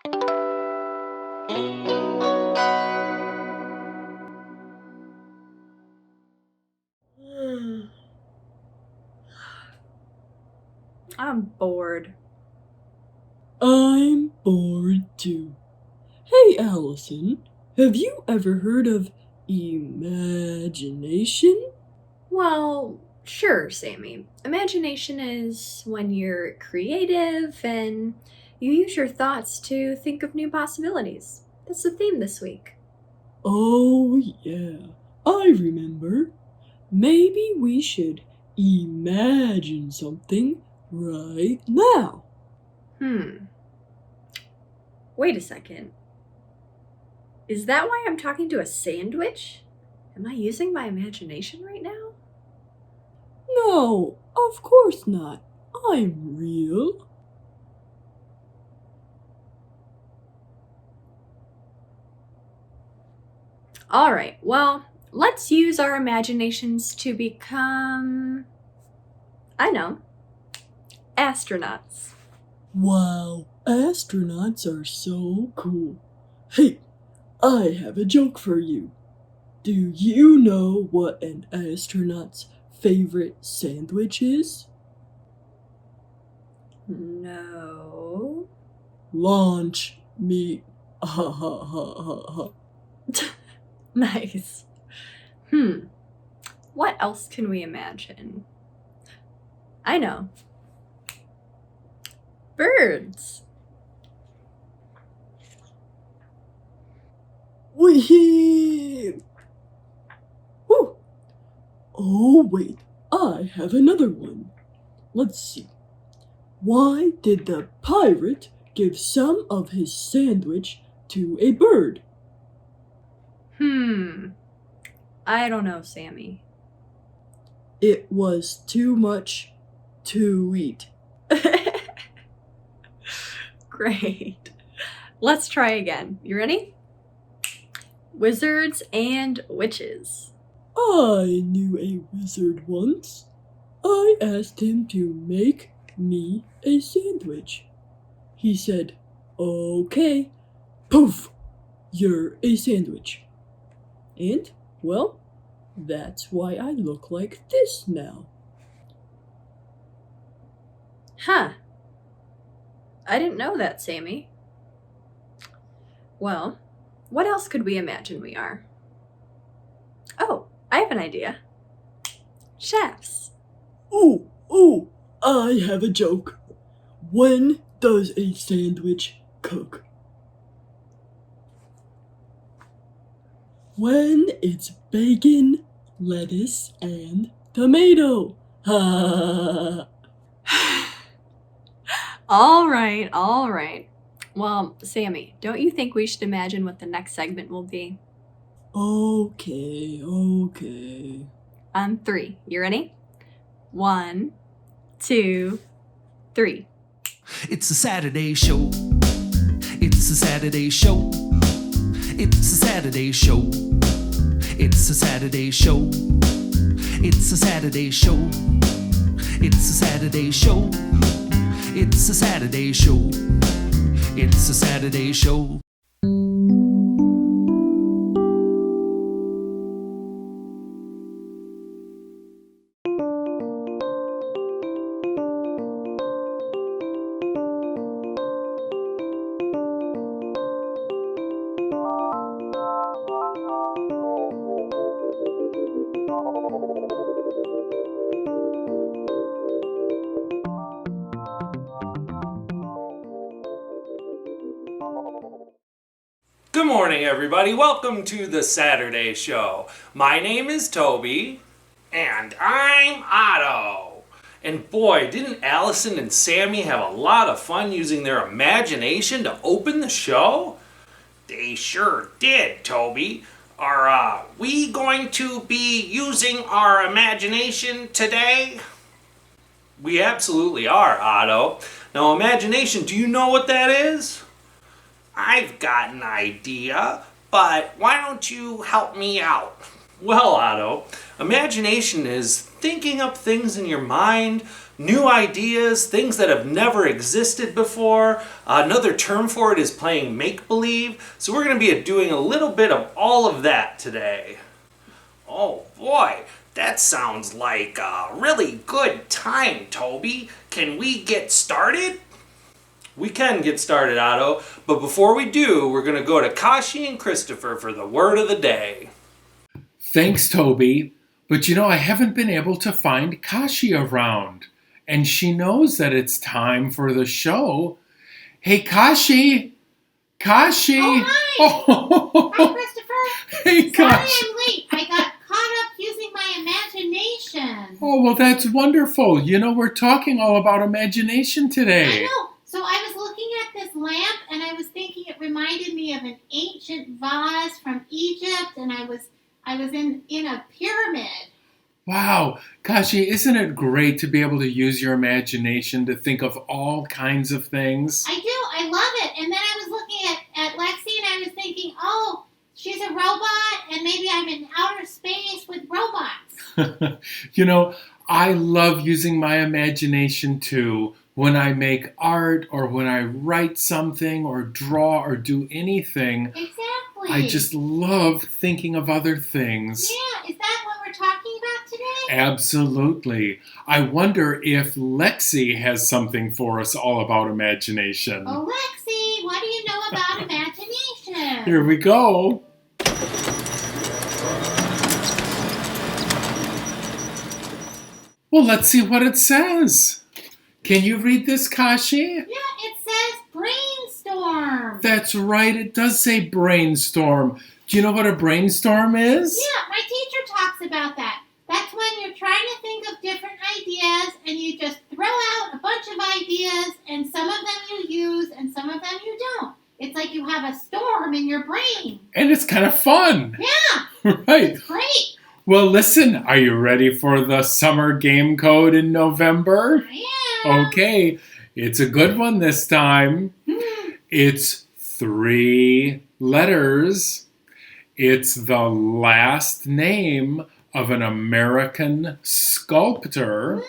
I'm bored. I'm bored too. Hey Allison, have you ever heard of imagination? Well, sure, Sammy. Imagination is when you're creative and you use your thoughts to think of new possibilities. That's the theme this week. Oh yeah, I remember. Maybe we should imagine something right now. Wait a second. Is that why I'm talking to a sandwich? Am I using my imagination right now? No, of course not. I'm real. Alright, well, let's use our imaginations to become, I know, astronauts. Wow, astronauts are so cool. Hey, I have a joke for you. Do you know what an astronaut's favorite sandwich is? No. Launch meat. Ha ha ha ha ha. Nice. What else can we imagine? I know. Birds. Wee! Whew. Oh, wait, I have another one. Let's see. Why did the pirate give some of his sandwich to a bird? I don't know, Sammy. It was too much to eat. Great. Let's try again. You ready? Wizards and witches. I knew a wizard once. I asked him to make me a sandwich. He said, "Okay." Poof! You're a sandwich. And, well, that's why I look like this now. Huh. I didn't know that, Sammy. Well, what else could we imagine we are? Oh, I have an idea. Chefs. Ooh, I have a joke. When does a sandwich cook? When it's bacon, lettuce, and tomato. Ha! All right. Well, Sammy, don't you think we should imagine what the next segment will be? Okay. On 3. You ready? 1, 2, 3. It's a Saturday show. It's a Saturday show. It's a Saturday show. It's a Saturday show. It's a Saturday show. It's a Saturday show. It's a Saturday show. It's a Saturday show. Good morning, everybody. Welcome to the Saturday Show. My name is Toby. And I'm Otto. And boy, didn't Allison and Sammy have a lot of fun using their imagination to open the show? They sure did, Toby. Are we going to be using our imagination today? We absolutely are, Otto. Now, imagination, do you know what that is? I've got an idea, but why don't you help me out? Well, Otto, imagination is thinking up things in your mind, new ideas, things that have never existed before. Another term for it is playing make-believe. So we're going to be doing a little bit of all of that today. Oh boy, that sounds like a really good time, Toby. Can we get started? We can get started, Otto, but before we do, we're going to go to Kashi and Christopher for the word of the day. Thanks, Toby. But I haven't been able to find Kashi around. And she knows that it's time for the show. Hey, Kashi! Kashi! Oh, hi! Oh. Hi, Christopher! Hey, Sorry Kashi! I'm late. I got caught up using my imagination. Oh, well, that's wonderful. We're talking all about imagination today. I know. So I was looking at this lamp, and I was thinking it reminded me of an ancient vase from Egypt, and I was in a pyramid. Wow. Kashi, isn't it great to be able to use your imagination to think of all kinds of things? I do. I love it. And then I was looking at Lexi, and I was thinking, oh, she's a robot, and maybe I'm in outer space with robots. I love using my imagination too. When I make art or when I write something or draw or do anything, Exactly. I just love thinking of other things. Yeah. Is that what we're talking about today? Absolutely. I wonder if Lexi has something for us all about imagination. Oh, Lexi, what do you know about imagination? Here we go. Well, let's see what it says. Can you read this, Kashi? Yeah, it says brainstorm. That's right, it does say brainstorm. Do you know what a brainstorm is? Yeah, my teacher talks about that. That's when you're trying to think of different ideas and you just throw out a bunch of ideas and some of them you use and some of them you don't. It's like you have a storm in your brain. And it's kind of fun. Yeah, Right. it's great. Well, listen, are you ready for the summer game code in November? I am. Okay, it's a good one this time. It's 3 letters. It's the last name of an American sculptor.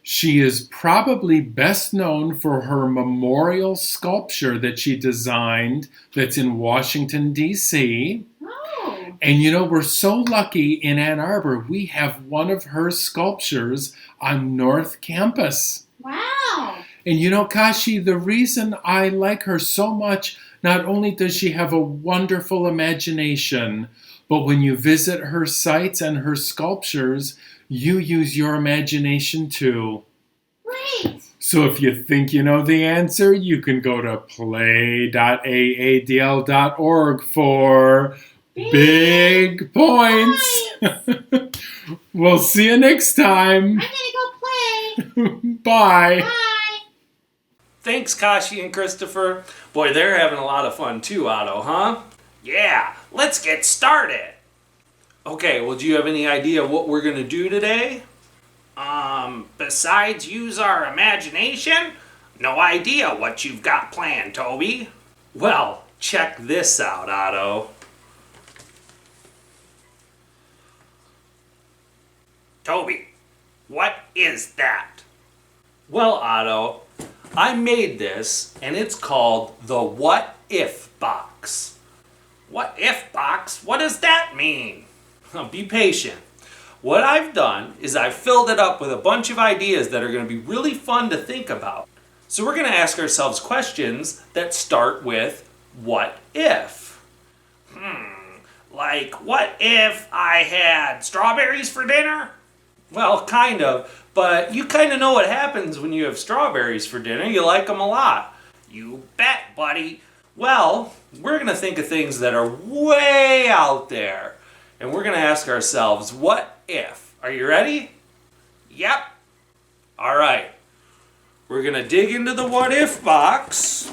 She is probably best known for her memorial sculpture that she designed that's in Washington, D.C. Oh, And we're so lucky in Ann Arbor, we have one of her sculptures on North Campus. wow. And Kashi, the reason I like her so much, not only does she have a wonderful imagination, but when you visit her sites and her sculptures, you use your imagination too. Great. So if you think you know the answer, you can go to play.aadl.org for big points. We'll see you next time. I'm going to go play. Bye. Bye. Thanks, Kashi and Christopher. Boy, they're having a lot of fun too, Otto, huh? Yeah, let's get started. Okay, well, do you have any idea what we're going to do today? Besides use our imagination? No idea what you've got planned, Toby. Well, check this out, Otto. Toby, what is that? Well, Otto, I made this, and it's called the What If Box. What if box? What does that mean? Be patient. What I've done is I've filled it up with a bunch of ideas that are going to be really fun to think about. So we're going to ask ourselves questions that start with what if? Like, what if I had strawberries for dinner? Well, kind of, but you kind of know what happens when you have strawberries for dinner. You like them a lot. You bet, buddy. Well, we're going to think of things that are way out there. And we're going to ask ourselves, what if? Are you ready? Yep. All right. We're going to dig into the what if box.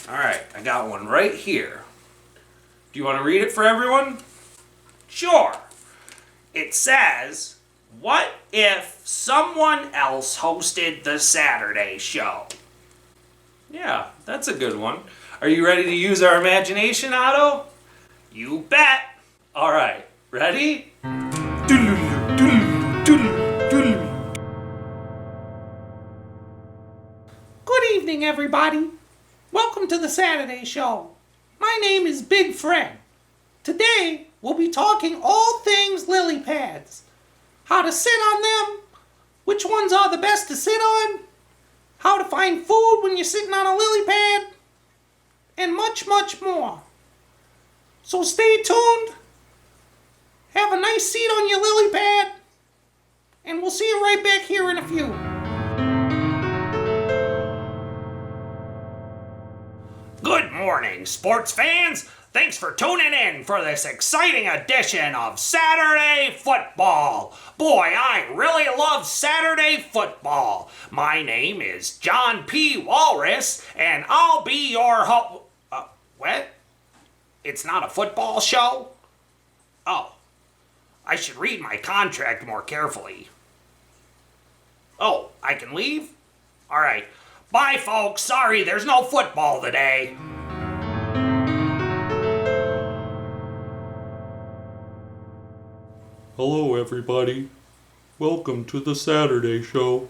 All right, I got one right here. Do you want to read it for everyone? Sure. It says, what if someone else hosted the Saturday show? Yeah, that's a good one. Are you ready to use our imagination, Otto? You bet. All right, ready? evening, everybody. Welcome to the Saturday Show. My name is Big Fred. Today, we'll be talking all things lily pads. How to sit on them, which ones are the best to sit on, how to find food when you're sitting on a lily pad, and much, much more. So stay tuned, have a nice seat on your lily pad, and we'll see you right back here in a few. Good morning, sports fans. Thanks for tuning in for this exciting edition of Saturday Football. Boy, I really love Saturday football. My name is John P. Walrus, and I'll be your what? It's not a football show? Oh, I should read my contract more carefully. Oh, I can leave? All right. Bye, folks. Sorry, there's no football today. Hello, everybody. Welcome to the Saturday Show.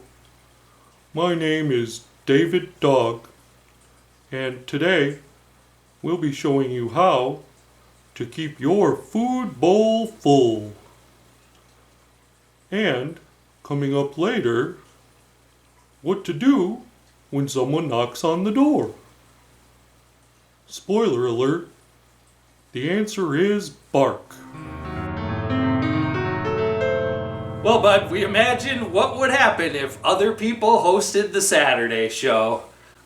My name is David Dog, and today we'll be showing you how to keep your food bowl full. And coming up later, what to do when someone knocks on the door. Spoiler alert, the answer is bark. Well, Bud, we imagine what would happen if other people hosted the Saturday Show.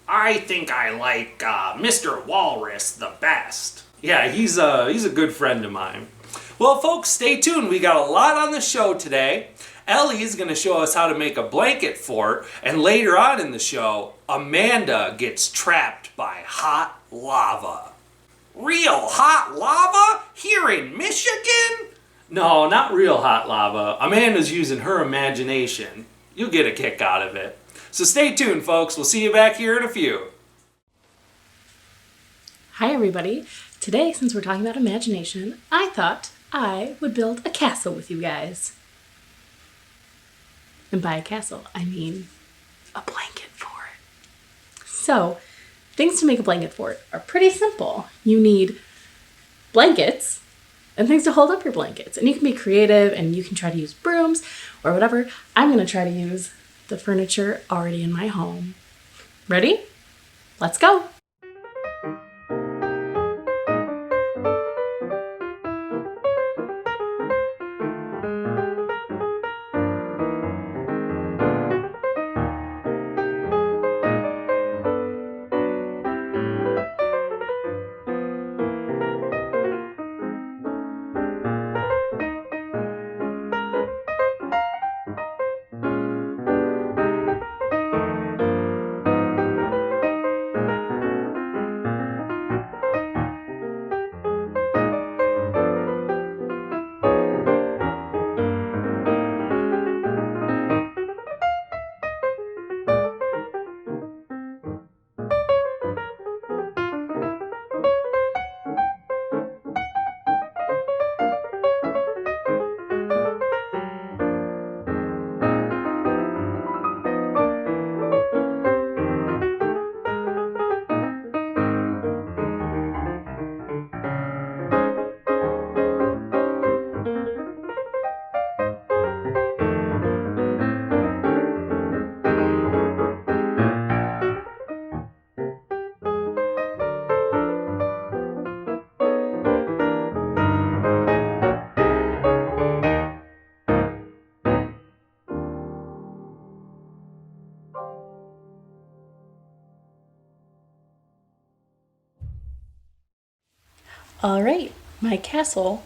I think I like Mr. Walrus the best. Yeah, he's a good friend of mine. Well, folks, stay tuned. We got a lot on the show today. Ellie is going to show us how to make a blanket fort, and later on in the show, Amanda gets trapped by hot lava. Real hot lava? Here in Michigan? No, not real hot lava. Amanda's using her imagination. You'll get a kick out of it. So stay tuned, folks. We'll see you back here in a few. Hi everybody. Today, since we're talking about imagination, I thought I would build a castle with you guys. And by a castle, I mean a blanket fort. So, things to make a blanket fort are pretty simple. You need blankets and things to hold up your blankets. And you can be creative and you can try to use brooms or whatever. I'm going to try to use the furniture already in my home. Ready? Let's go. All right, my castle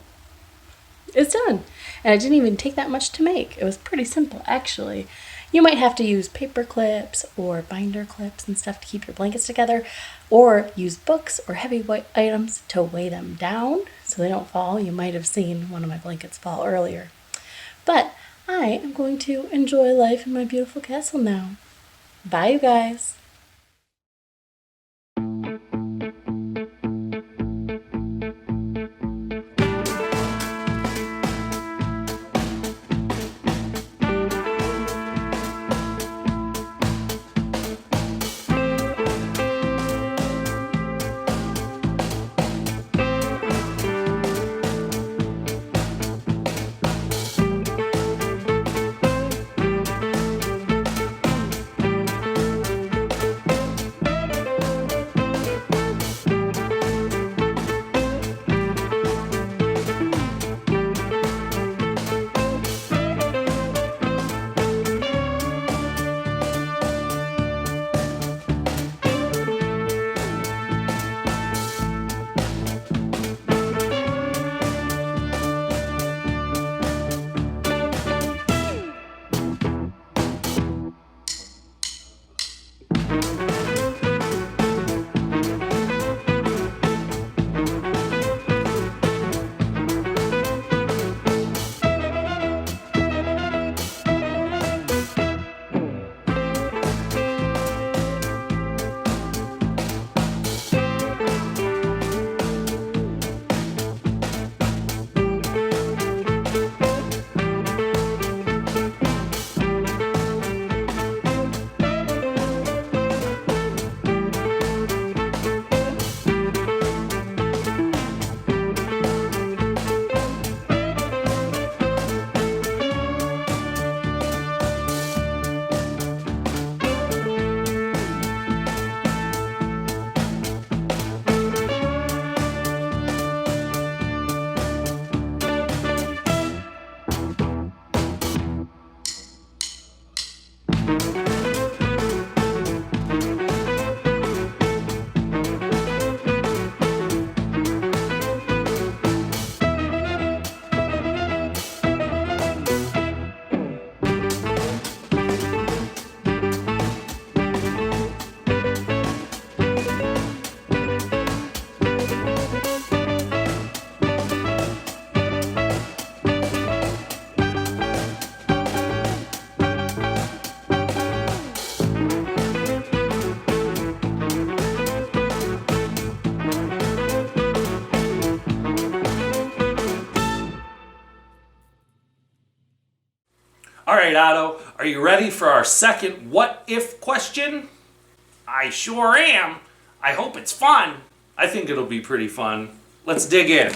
is done. And it didn't even take that much to make. It was pretty simple, actually. You might have to use paper clips or binder clips and stuff to keep your blankets together, or use books or heavy weight items to weigh them down so they don't fall. You might have seen one of my blankets fall earlier. But I am going to enjoy life in my beautiful castle now. Bye, you guys. All right, Otto, are you ready for our second what if question? I sure am. I hope it's fun. I think it'll be pretty fun. Let's dig in.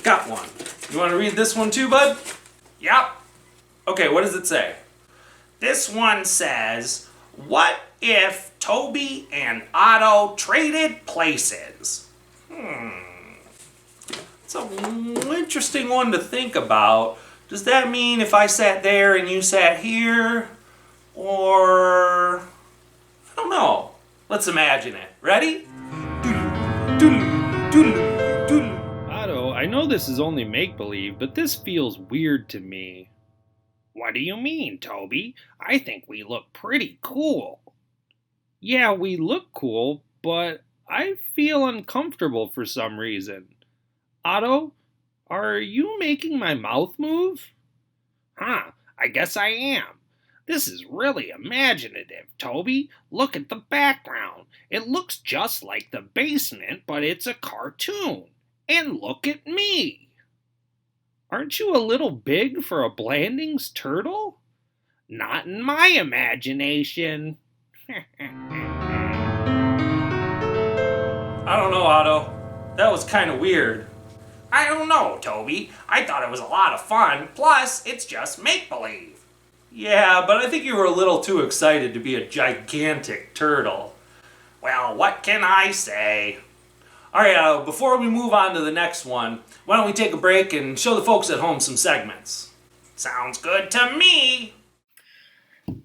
Got one. You want to read this one too, bud? Yep. Okay, what does it say? This one says, what if Toby and Otto traded places? It's an interesting one to think about. Does that mean if I sat there and you sat here? Or... I don't know. Let's imagine it. Ready? Otto, I know this is only make-believe, but this feels weird to me. What do you mean, Toby? I think we look pretty cool. Yeah, we look cool, but I feel uncomfortable for some reason. Otto, are you making my mouth move? Huh, I guess I am. This is really imaginative, Toby. Look at the background. It looks just like the basement, but it's a cartoon. And look at me. Aren't you a little big for a Blandings turtle? Not in my imagination. I don't know, Otto. That was kind of weird. I don't know, Toby. I thought it was a lot of fun. Plus, it's just make-believe. Yeah, but I think you were a little too excited to be a gigantic turtle. Well, what can I say? All right, before we move on to the next one, why don't we take a break and show the folks at home some segments? Sounds good to me.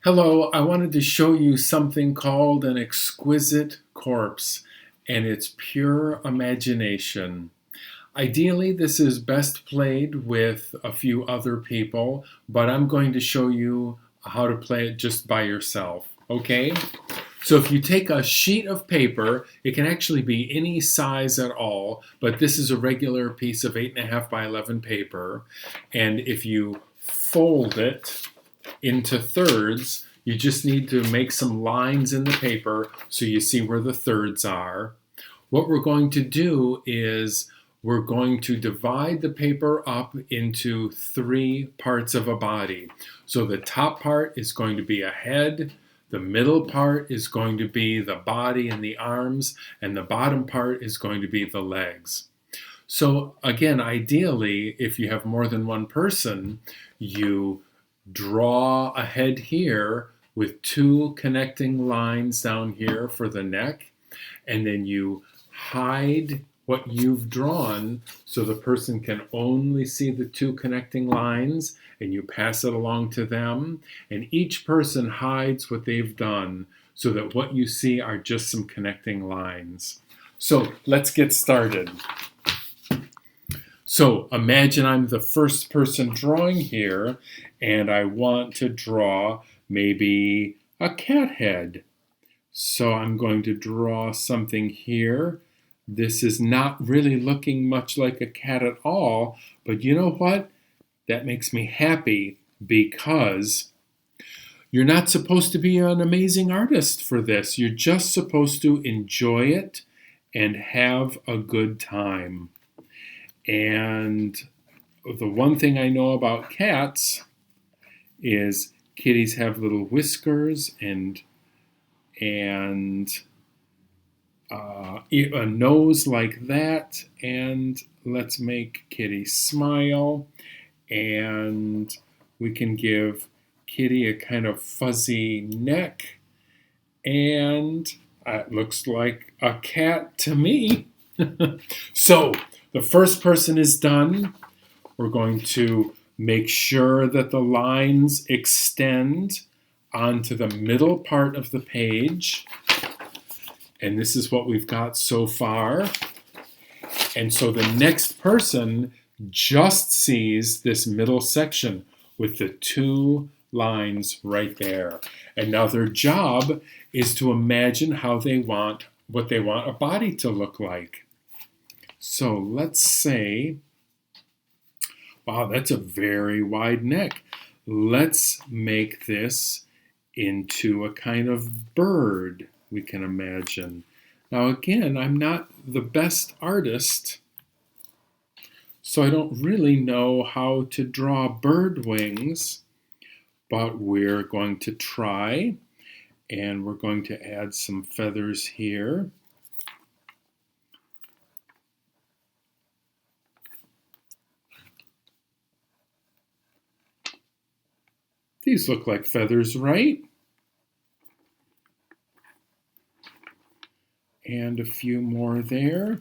Hello, I wanted to show you something called an exquisite corpse, and it's pure imagination. Ideally, this is best played with a few other people, but I'm going to show you how to play it just by yourself, okay? So if you take a sheet of paper, it can actually be any size at all, but this is a regular piece of 8.5 by 11 paper, and if you fold it into thirds, you just need to make some lines in the paper so you see where the thirds are. What we're going to do is we're going to divide the paper up into 3 parts of a body. So the top part is going to be a head, the middle part is going to be the body and the arms, and the bottom part is going to be the legs. So again, ideally, if you have more than one person, you draw a head here with 2 connecting lines down here for the neck, and then you hide what you've drawn so the person can only see the 2 connecting lines, and you pass it along to them, and each person hides what they've done so that what you see are just some connecting lines. So let's get started. So imagine I'm the first person drawing here, and I want to draw maybe a cat head. So I'm going to draw something here. This is not really looking much like a cat at all, but you know what? That makes me happy because you're not supposed to be an amazing artist for this. You're just supposed to enjoy it and have a good time. And the one thing I know about cats is kitties have little whiskers and a nose like that, and let's make Kitty smile, and we can give Kitty a kind of fuzzy neck, and it looks like a cat to me. So the first person is done. We're going to make sure that the lines extend onto the middle part of the page. And this is what we've got so far. And so the next person just sees this middle section with the 2 lines right there. And now their job is to imagine what they want a body to look like. So let's say, wow, that's a very wide neck. Let's make this into a kind of bird we can imagine. Now again, I'm not the best artist, So I don't really know how to draw bird wings, but we're going to try, and we're going to add some feathers here. These look like feathers, right? And a few more there.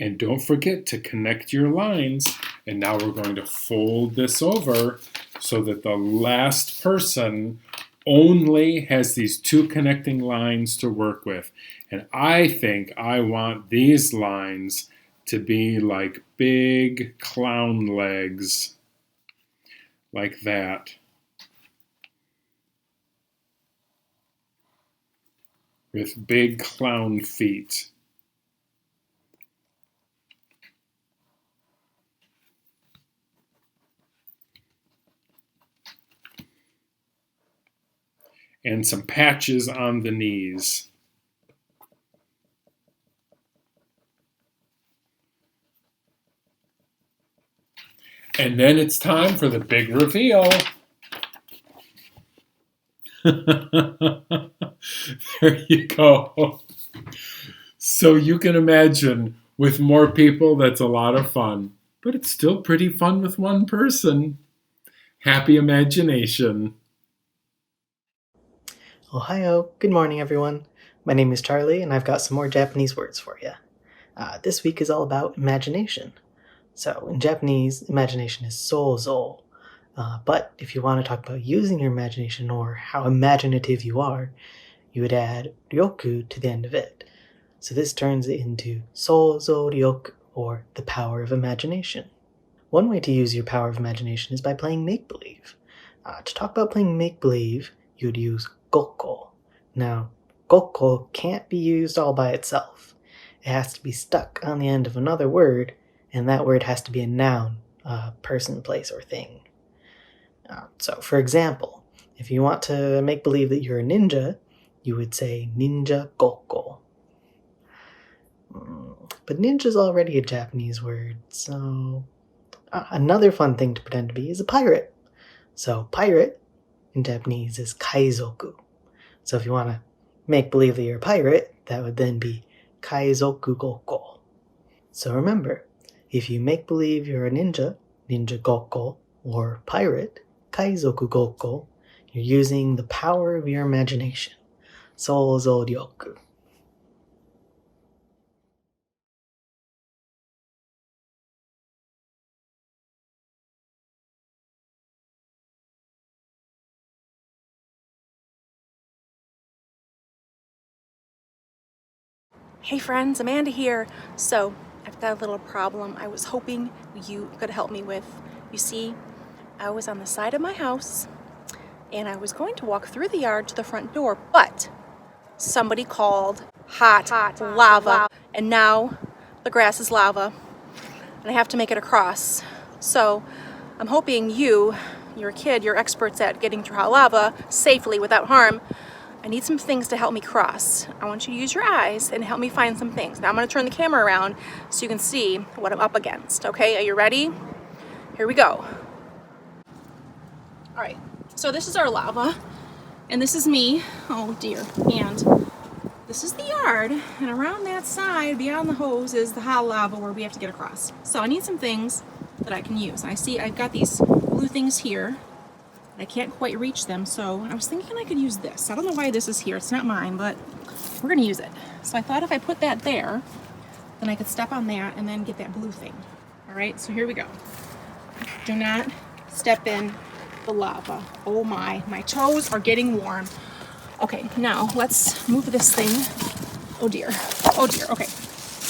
And don't forget to connect your lines. And now we're going to fold this over so that the last person only has these two connecting lines to work with. And I think I want these lines to be like big clown legs, like that, with big clown feet. And some patches on the knees. And then it's time for the big reveal. There you go. So you can imagine, with more people, that's a lot of fun. But it's still pretty fun with one person. Happy imagination. Ohio, good morning everyone. My name is Charlie and I've got some more Japanese words for you. This week is all about imagination. So in Japanese, imagination is sozo. But if you want to talk about using your imagination or how imaginative you are, you would add ryoku to the end of it. So this turns it into sozo ryoku, or the power of imagination. One way to use your power of imagination is by playing make-believe. To talk about playing make-believe, you'd use gokko. Now, gokko can't be used all by itself. It has to be stuck on the end of another word, and that word has to be a noun, a person, place, or thing. So, for example, if you want to make believe that you're a ninja, you would say ninja gokko. But ninja's already a Japanese word, so another fun thing to pretend to be is a pirate. So pirate in Japanese is kaizoku. So if you want to make believe that you're a pirate, that would then be kaizoku gokko. So remember, if you make believe you're a ninja, ninja gokko, or pirate, kaizoku gokko, you're using the power of your imagination. Sozo ryoku. Hey friends, Amanda here. So, I've got a little problem I was hoping you could help me with. You see, I was on the side of my house and I was going to walk through the yard to the front door, but somebody called hot lava, and now the grass is lava and I have to make it across. So, I'm hoping you're a kid, you're experts at getting through hot lava safely without harm. I need some things to help me cross. I want you to use your eyes and help me find some things. Now I'm gonna turn the camera around so you can see what I'm up against, okay? Are you ready? Here we go. All right, so this is our lava, and this is me, oh dear, and this is the yard, and around that side, beyond the hose, is the hot lava where we have to get across. So I need some things that I can use. I see I've got these blue things here. I can't quite reach them, so I was thinking I could use this. I don't know why this is here, it's not mine, but we're gonna use it. So I thought if I put that there, then I could step on that and then get that blue thing. All right, so here we go. Do not step in the lava. Oh my toes are getting warm. Okay, now let's move this thing. Oh dear, okay.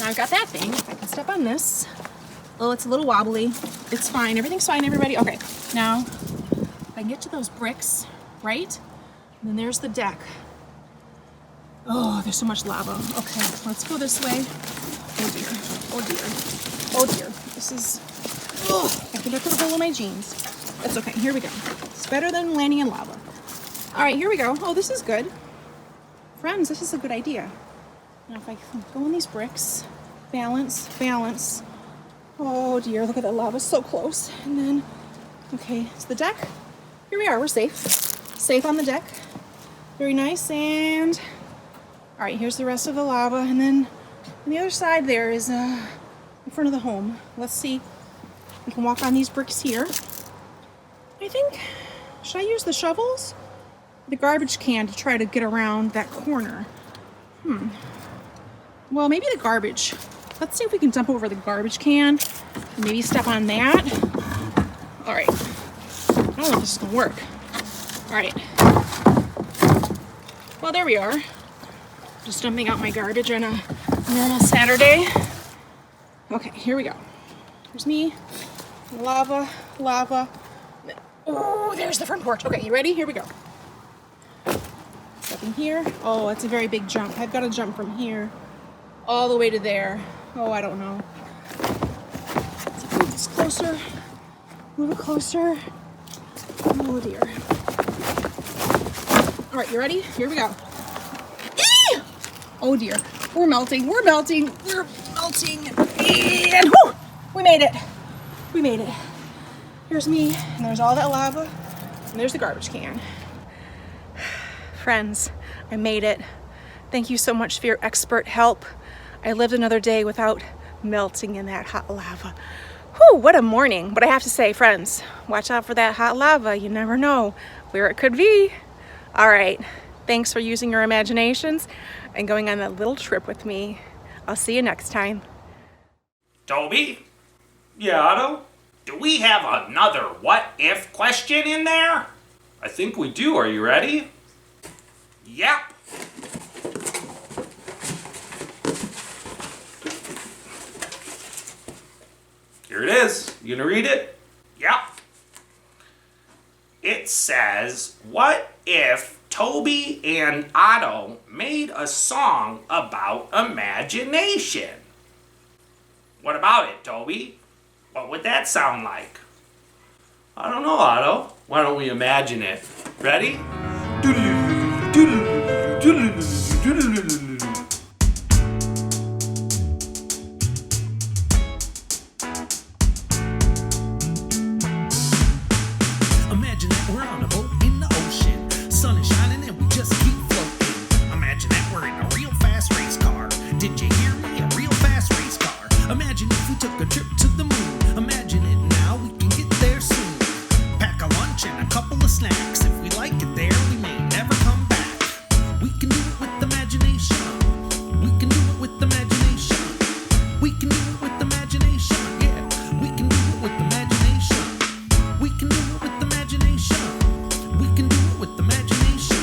Now I've got that thing, I can step on this. Oh, it's a little wobbly. It's fine, everything's fine, everybody. Okay, now, I can get to those bricks, right? And then there's the deck. Oh, there's so much lava. Okay, let's go this way. Oh dear, oh dear, oh dear. This is, oh, I think I put a hole in my jeans. That's okay, here we go. It's better than landing in lava. All right, here we go. Oh, this is good. Friends, this is a good idea. Now if I can go on these bricks, balance, balance. Oh dear, look at that lava, so close. And then, okay, it's the deck. Here we are, we're safe. Safe on the deck. Very nice, and all right, here's the rest of the lava. And then on the other side there is in front of the home. Let's see, we can walk on these bricks here. I think, should I use the shovels? The garbage can to try to get around that corner. Well, maybe the garbage. Let's see if we can jump over the garbage can and maybe step on that. All right. I don't know if this is gonna work. All right. Well, there we are. Just dumping out my garbage on a normal Saturday. Okay, here we go. Here's me. Lava, lava. Oh, there's the front porch. Okay, you ready? Here we go. Stepping here. Oh, it's a very big jump. I've got to jump from here all the way to there. Oh, I don't know. Let's move this closer. Move it closer. Oh dear. All right, you ready? Here we go. Eee! Oh dear. We're melting. We're melting. We're melting. And whoo! We made it. We made it. Here's me, and there's all that lava, and there's the garbage can. Friends, I made it. Thank you so much for your expert help. I lived another day without melting in that hot lava. Whew, what a morning. But I have to say, friends, watch out for that hot lava. You never know where it could be. All right, thanks for using your imaginations and going on that little trip with me. I'll see you next time. Toby? Yeah, Otto? Do we have another what-if question in there? I think we do. Are you ready? Yep. Here it is. You gonna read it? Yep. It says, what if Toby and Otto made a song about imagination? What about it, Toby? What would that sound like? I don't know, Otto. Why don't we imagine it? Ready? Imagine that we're on a boat in the ocean. Sun is shining and we just keep floating. Imagine that we're in a real fast race car. Did you hear me? A real fast race car. Imagine if we took a trip to the moon. Imagine it now, we can get there soon. Pack a lunch and a couple of snacks. If we like it there, we may never come back. We can do it with imagination. We can do it with imagination. We can do it with imagination. Yeah, we can do it with imagination. We can do it with imagination. We can do it with imagination.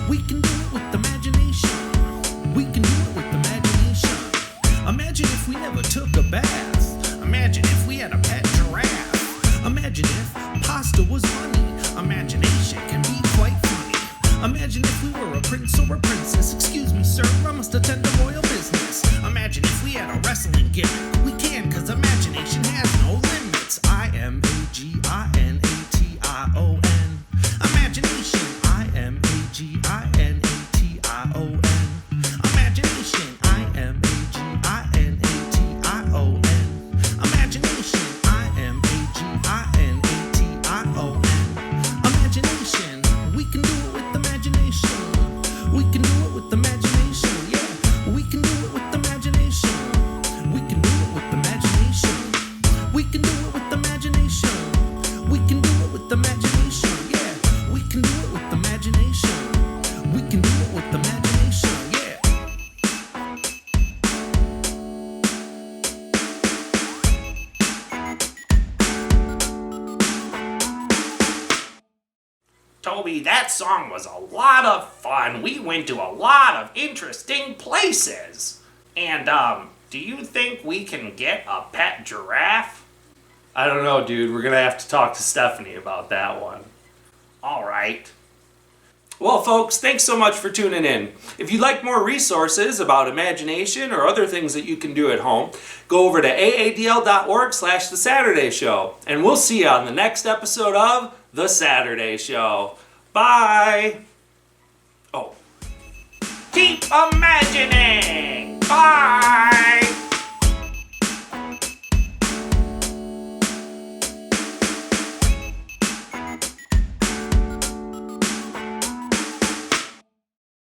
We can do it with imagination. We can do it with imagination. Imagine if we never took a bath. Imagine if we had a pet giraffe. Imagine if pasta was money. Imagination can be quite funny. Imagine if we were a prince or a princess. Excuse me, sir, I must attend to royal business. Imagine if we had a wrestling gimmick. We can, cause imagination has no limits. imagination. Imagination. imagination. Imagination. Imagination. Imagination. We can do it with imagination. We can do it with imagination. Yeah, we can do it with imagination. We can do it with imagination. We can do it with imagination. We can do it with imagination. Yeah, we can do it with imagination. We can do it with imagination. Yeah. Toby, that song was a lot of fun. We went to a lot of interesting places. And, do you think we can get a pet giraffe? I don't know, dude. We're gonna have to talk to Stephanie about that one. All right. Well, folks, thanks so much for tuning in. If you'd like more resources about imagination or other things that you can do at home, go over to aadl.org/The Saturday Show. And we'll see you on the next episode of The Saturday Show. Bye! Oh, Keep imagining. Bye.